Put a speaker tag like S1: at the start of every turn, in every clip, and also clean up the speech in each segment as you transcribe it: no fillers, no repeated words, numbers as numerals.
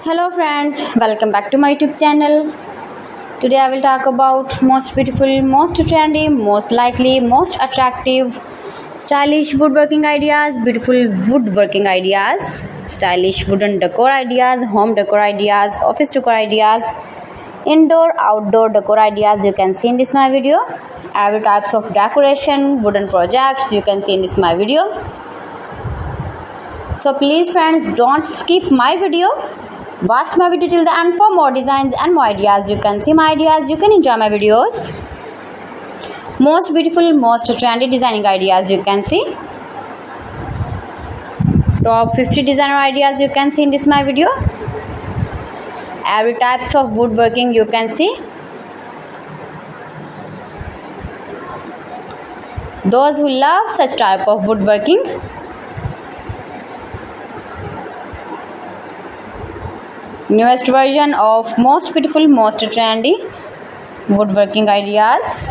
S1: Hello friends, welcome back to my YouTube channel. Today I will talk about most beautiful, most trendy, most likely, most attractive, stylish woodworking ideas, beautiful woodworking ideas, stylish wooden decor ideas, home decor ideas, office decor ideas, indoor, outdoor decor ideas you can see in this my video. Every types of decoration, wooden projects you can see in this my video. So please friends, don't skip my video. Watch my video till the end for more designs and more ideas. You can see my ideas, you can enjoy my videos. Most beautiful, most trendy designing ideas you can see. Top 50 designer ideas you can see in this my video. Every types of woodworking you can see. Those who love such type of woodworking, newest version of most beautiful, most trendy woodworking ideas.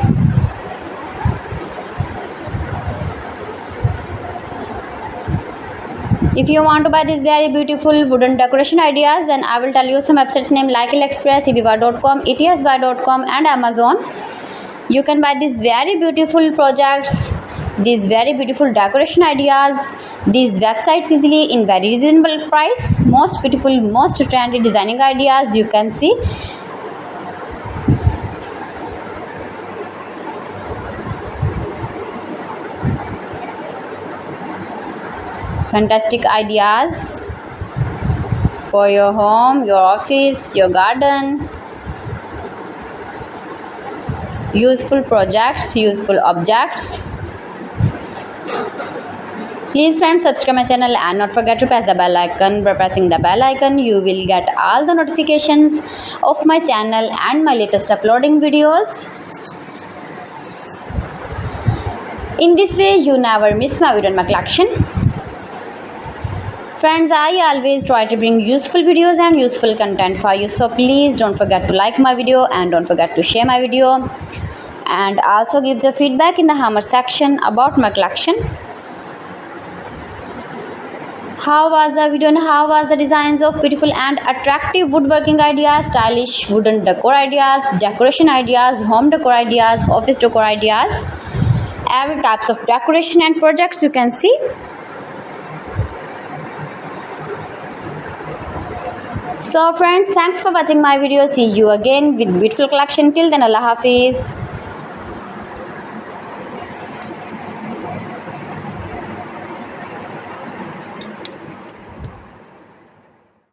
S1: If you want to buy these very beautiful wooden decoration ideas, then I will tell you some websites name like AliExpress, eBay.com, etsbuy.com and Amazon. You can buy these very beautiful projects, these very beautiful decoration ideas, these websites easily in very reasonable price. Most beautiful, most trendy designing ideas you can see. Fantastic ideas for your home, your office, your garden. Useful projects, useful objects. Please friends, subscribe my channel and not forget to press the bell icon. By pressing the bell icon, you will get all the notifications of my channel and my latest uploading videos. In this way, you never miss my video and my collection. Friends, I always try to bring useful videos and useful content for you. So please don't forget to like my video and don't forget to share my video. And also give your feedback in the comment section about my collection. How was the video and how was the designs of beautiful and attractive woodworking ideas, stylish wooden decor ideas, decoration ideas, home decor ideas, office decor ideas, every types of decoration and projects you can see. So friends, thanks for watching my video. See you again with beautiful collection. Till then, Allah Hafiz.